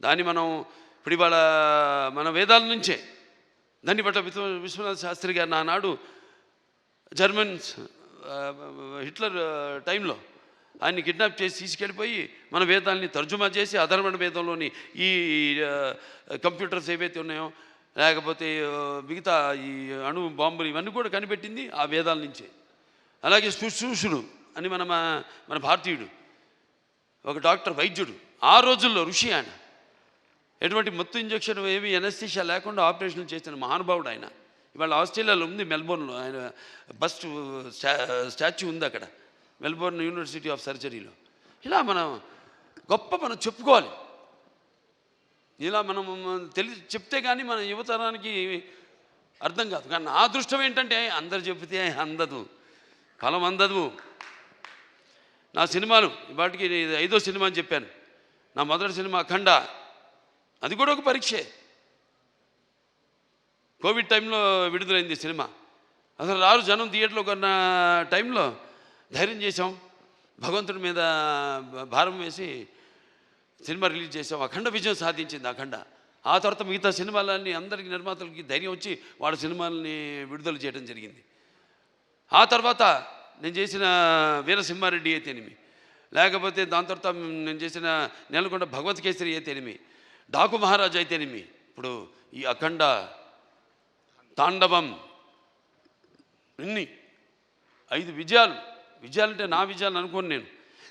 దాన్ని మనం ఇప్పుడు ఇవాళ మన వేదాల నుంచే దాన్ని బట్ట విశ్వనాథ శాస్త్రి గారు నానాడు జర్మన్స్ హిట్లర్ టైంలో ఆయన్ని కిడ్నాప్ చేసి తీసుకెళ్ళిపోయి మన వేదాలని తర్జుమా చేసి అధర్వణ వేదంలోని ఈ కంప్యూటర్స్ ఏవైతే ఉన్నాయో లేకపోతే మిగతా ఈ అణు బాంబులు ఇవన్నీ కూడా కనిపెట్టింది ఆ వేదాల నుంచే. అలాగే శుశ్రూషుడు అని మన భారతీయుడు ఒక డాక్టర్ వైద్యుడు, ఆ రోజుల్లో ఋషి ఆయన, ఎటువంటి మత్తు ఇంజక్షన్ ఏమి ఎనస్థీషియా లేకుండా ఆపరేషన్లు చేసిన మహానుభావుడు ఆయన. ఇవాళ ఆస్ట్రేలియాలో ఉంది, మెల్బోర్న్లో ఆయన బస్ట్ స్టాచ్యూ ఉంది అక్కడ, మెల్బోర్న్ యూనివర్సిటీ ఆఫ్ సర్జరీలో. ఇలా మనం చెప్పుకోవాలి. ఇలా మనం చెప్తే కానీ మన యువతరానికి అర్థం కాదు. కానీ నా అదృష్టం ఏంటంటే అందరు చెప్తే అందదు, ఫలం అందదు. నా సినిమాలు వాటికి 5వ సినిమా అని చెప్పాను. నా మొదటి సినిమా అఖండ, అది కూడా ఒక పరీక్షే. కోవిడ్ టైంలో విడుదలైంది సినిమా. అసలు రారు జనం థియేటర్లో కొన్న టైంలో ధైర్యం చేసాం, భగవంతుడి మీద భారం వేసి సినిమా రిలీజ్ చేసాం. అఖండ విజయం సాధించింది అఖండ. ఆ తర్వాత మిగతా సినిమాలన్నీ అందరికీ నిర్మాతలకి ధైర్యం వచ్చి వాళ్ళ సినిమాలని విడుదల చేయడం జరిగింది. ఆ తర్వాత నేను చేసిన వీరసింహారెడ్డి అయితేనేమి, లేకపోతే దాని తర్వాత నేను చేసిన నెలకొండ భగవత్ కేసరి అయితేనేమి, డాకు మహారాజ్ అయితేనేమి, ఇప్పుడు ఈ అఖండ, తాండవం, ఇన్ని 5 విజయాలంటే నా విజయాలు అనుకోను.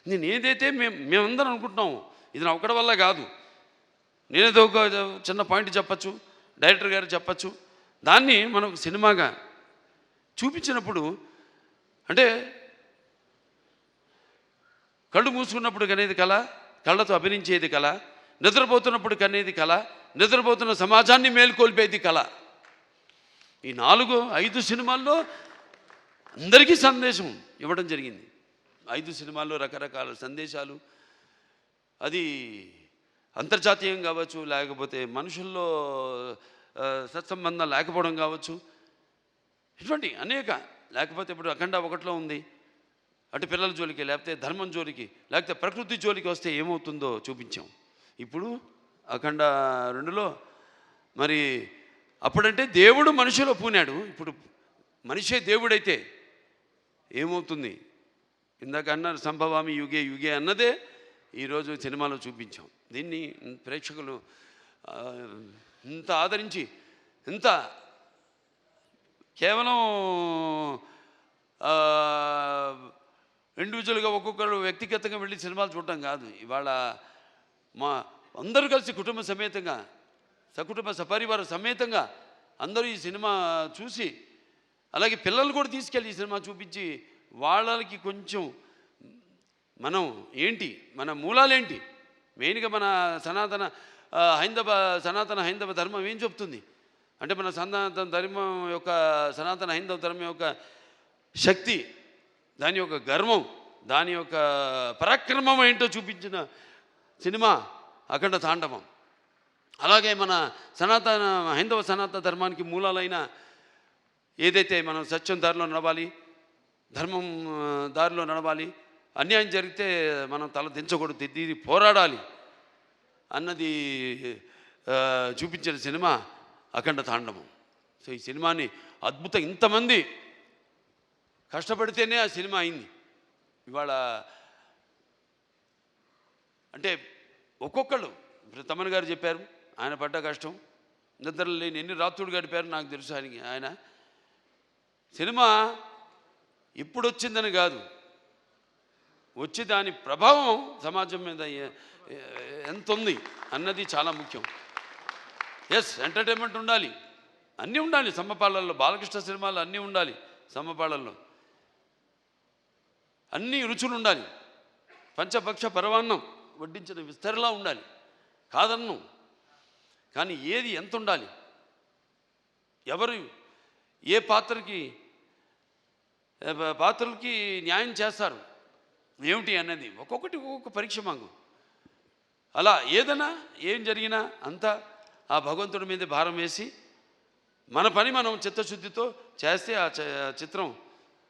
నేను ఏదైతే మేమందరం అనుకుంటున్నాము ఇది నా ఒక్కడి వల్ల కాదు. నేనేదో ఒక చిన్న పాయింట్ చెప్పచ్చు, డైరెక్టర్ గారు చెప్పచ్చు, దాన్ని మనం సినిమాగా చూపించినప్పుడు అంటే కళ్ళు మూసుకున్నప్పుడు కనేది కళ, కళ్ళతో అభినయించేది కళ, నిద్రపోతున్నప్పుడు కనేది కళ, నిద్రపోతున్న సమాజాన్ని మేల్కొల్పేది కళ. ఈ 4-5 సినిమాల్లో అందరికీ సందేశం ఇవ్వడం జరిగింది. 5 సినిమాల్లో రకరకాల సందేశాలు, అది అంతర్జాతీయం కావచ్చు, లేకపోతే మనుషుల్లో సత్సంబంధం లేకపోవడం కావచ్చు, ఇటువంటి అనేక. లేకపోతే ఇప్పుడు అఖండ 1లో ఉంది, అటు పిల్లల జోలికి, లేకపోతే ధర్మం జోలికి, లేకపోతే ప్రకృతి జోలికి వస్తే ఏమవుతుందో చూపించాం. ఇప్పుడు అఖండ 2లో మరి అప్పుడంటే దేవుడు మనిషిలో పూనాడు, ఇప్పుడు మనిషే దేవుడైతే ఏమవుతుంది? ఇందాక అన్నారు సంభవామి యుగే యుగే అన్నదే ఈరోజు సినిమాలో చూపించాం. దీన్ని ప్రేక్షకులు ఇంత ఆదరించి, ఇంత కేవలం ఇండివిజువల్గా ఒక్కొక్కరు వ్యక్తిగతంగా వెళ్ళి సినిమాలు చూడటం కాదు. ఇవాళ మా అందరూ కలిసి కుటుంబ సమేతంగా, సకుటుంబ సపరివార సమేతంగా అందరూ ఈ సినిమా చూసి, అలాగే పిల్లలు కూడా తీసుకెళ్ళి ఈ సినిమా చూపించి వాళ్ళకి కొంచెం మనం ఏంటి, మన మూలాలేంటి, మెయిన్గా మన సనాతన హైందవ ధర్మం ఏం చెప్తుంది అంటే, మన సనాతన ధర్మం యొక్క, సనాతన హైందవ ధర్మం యొక్క శక్తి, దాని యొక్క గర్వం, దాని యొక్క పరాక్రమం ఏంటో చూపించిన సినిమా అఖండ తాండవం. అలాగే మన హైందవ సనాతన ధర్మానికి మూలాలైన ఏదైతే మనం సత్యం దారిలో నడవాలి, ధర్మం దారిలో నడవాలి, అన్యాయం జరిగితే మనం తల దించకూడదు, తిరిగి పోరాడాలి అన్నది చూపించిన సినిమా అఖండ తాండవం. సో ఈ సినిమాని అద్భుతం, ఇంతమంది కష్టపడితేనే ఆ సినిమా అయింది. ఇవాళ అంటే ఒక్కొక్కళ్ళు, ఇప్పుడు తమన్ గారు చెప్పారు, ఆయన పడ్డ కష్టం, నిద్ర లేని ఎన్ని రాత్రులు గడిపారు నాకు తెలుసు. ఆయన సినిమా ఇప్పుడు వచ్చిందని కాదు, వచ్చి దాని ప్రభావం సమాజం మీద ఎంత ఉంది అన్నది చాలా ముఖ్యం. ఎస్, ఎంటర్టైన్మెంట్ ఉండాలి, అన్నీ ఉండాలి. సమ్మపాళ్ళల్లో బాలకృష్ణ సినిమాలు అన్నీ ఉండాలి, సమ్మపాళ్ళల్లో అన్ని రుచులు ఉండాలి, పంచపక్ష పరవాన్నం వడ్డించిన విస్తరలా ఉండాలి, కాదన్ను. కానీ ఏది ఎంత ఉండాలి, ఎవరు ఏ పాత్రలకి న్యాయం చేస్తారు ఏమిటి అన్నది ఒక్కొక్కటి ఒక్కొక్క పరీక్ష మాకు. అలా ఏదైనా ఏం జరిగినా అంతా ఆ భగవంతుడి మీద భారం వేసి మన పని మనం చిత్తశుద్ధితో చేస్తే ఆ చిత్రం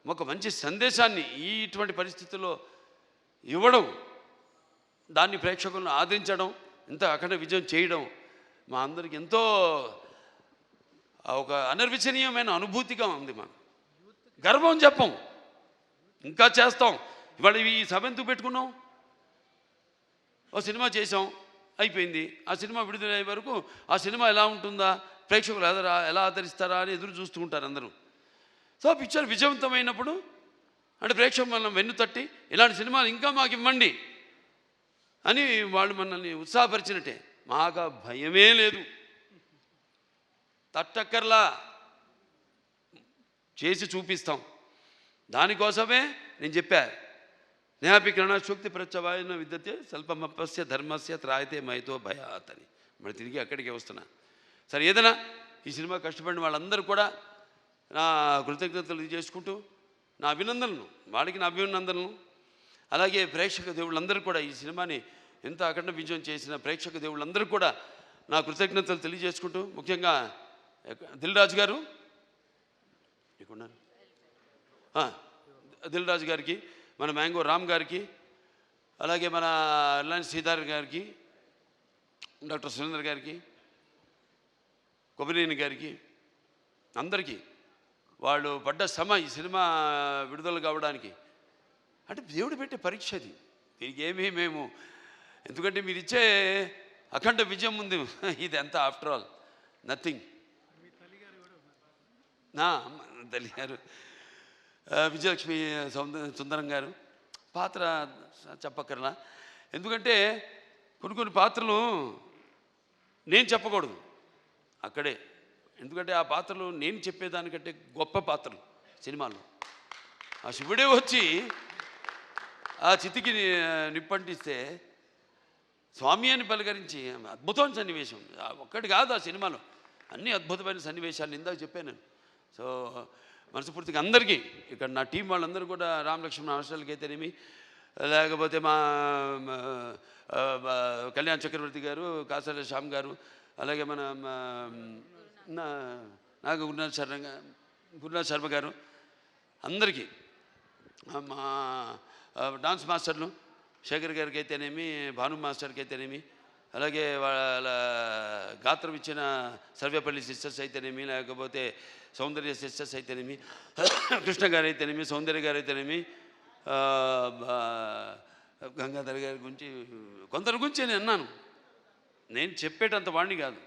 ఒక మంచి సందేశాన్ని ఇటువంటి పరిస్థితుల్లో ఇవ్వడం, దాన్ని ప్రేక్షకులను ఆదరించడం ఇంత అఖండ విజయం చేయడం మా అందరికి ఎంతో ఒక అనిర్వచనీయమైన అనుభూతిగా ఉంది. మనం గర్వం చెప్పం, ఇంకా చేస్తాం. ఇవాళ ఈ సభ ఎందుకు పెట్టుకున్నాం? ఓ సినిమా చేసాం, అయిపోయింది. ఆ సినిమా విడుదలయ్యే వరకు ఆ సినిమా ఎలా ఉంటుందా, ప్రేక్షకులు ఎలా ఆదరిస్తారా అని ఎదురు చూస్తూ ఉంటారు అందరూ. సో పిక్చర్ విజయవంతమైనప్పుడు అంటే ప్రేక్షకులు మనం వెన్ను తట్టి ఇలాంటి సినిమాలు ఇంకా మాకు ఇవ్వండి అని వాళ్ళు మనల్ని ఉత్సాహపరిచినట్టే. మాకు భయమే లేదు, తట్టక్కర్లా, చేసి చూపిస్తాం. దానికోసమే నేను చెప్పా, నేహాపి కిరణాశోక్తి ప్రత్యవాయన విద్యతే స్వల్పమపస్య ధర్మస్య త్రాయతే మైతో భయాత్ అని. మరి తిరిగి అక్కడికే వస్తున్నా. సరే, ఏదైనా ఈ సినిమా కష్టపడిన వాళ్ళందరూ కూడా నా కృతజ్ఞతలు చేసుకుంటూ నా అభినందనలు, వాడికి నా అభినందనలు, అలాగే ప్రేక్షక దేవుళ్ళందరూ కూడా ఈ సినిమాని ఎంత అఖండ విజయం చేసిన ప్రేక్షక దేవుళ్ళందరూ కూడా నా కృతజ్ఞతలు తెలియజేసుకుంటూ, ముఖ్యంగా దిల్ రాజు గారు దిల్ రాజు గారికి, మన మ్యాంగో రామ్ గారికి, అలాగే మన రిలయన్స్ శ్రీధర్ గారికి, డాక్టర్ సురేందర్ గారికి, కొబ్బరినేని గారికి, అందరికీ వాళ్ళు పడ్డ శ్రమ ఈ సినిమా విడుదల కావడానికి అంటే దేవుడు పెట్టే పరీక్ష అది. దీనికి ఏమీ మేము, ఎందుకంటే మీరు ఇచ్చే అఖండ విజయం ఉంది, ఇది ఎంత ఆఫ్టర్ ఆల్ నథింగ్. నా తల్లి గారు విజయలక్ష్మి సుందరం గారు పాత్ర చెప్పక్కర్లా. ఎందుకంటే కొన్ని పాత్రలు నేను చెప్పకూడదు అక్కడే, ఎందుకంటే ఆ పాత్రలు నేను చెప్పేదానికంటే గొప్ప పాత్రలు సినిమాలో. ఆ శివుడే వచ్చి ఆ చితికి నిప్పంటిస్తే స్వామి అని పలకరించి అద్భుతమైన సన్నివేశం ఒక్కటి కాదు ఆ సినిమాలో, అన్ని అద్భుతమైన సన్నివేశాలు ఇందాక చెప్పాను నేను. సో మనస్ఫూర్తిగా అందరికీ ఇక్కడ నా టీం వాళ్ళందరూ కూడా, రామలక్ష్మణ హాస్టల్కి అయితేనేమి, లేకపోతే మా కళ్యాణ్ చక్రవర్తి గారు, కాసాల శ్యామ్ గారు, అలాగే మన నాకు గురునాథ్ శర్మ గారు, అందరికీ, మా డాన్స్ మాస్టర్లు శేఖర్ గారికి అయితేనేమి, భాను మాస్టర్కి అయితేనేమి, అలాగే వాళ్ళ గాత్రం ఇచ్చిన సర్వేపల్లి సిస్టర్స్ అయితేనేమి, లేకపోతే సౌందర్య సిస్టర్స్ అయితేనేమి, కృష్ణ గారు అయితేనేమి, సౌందర్య గారు అయితేనేమి, గంగాధర్ గారి గురించి, కొందరి గురించి నేను అన్నాను. నేను చెప్పేటంత వాడిని కాదు,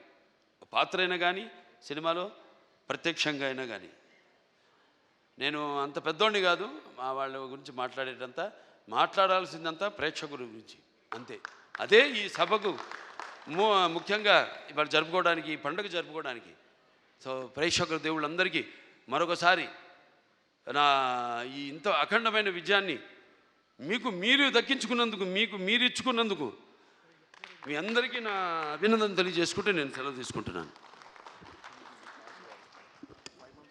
పాత్ర అయినా కానీ సినిమాలో ప్రత్యక్షంగా అయినా కానీ నేను అంత పెద్దోడిని కాదు. మా వాళ్ళ గురించి మాట్లాడాల్సిందంతా ప్రేక్షకుల గురించి అంతే. అదే ఈ సభకు ముఖ్యంగా ఇవాళ జరుపుకోవడానికి, ఈ పండుగ జరుపుకోవడానికి. సో ప్రేక్షకుల దేవుళ్ళందరికీ మరొకసారి నా ఈ ఇంత అఖండమైన విజయాన్ని మీకు మీరు దక్కించుకున్నందుకు, మీకు మీరు ఇచ్చుకున్నందుకు మీ అందరికీ నా అభినందన తెలియజేసుకుంటూ నేను సెలవు తీసుకుంటున్నాను.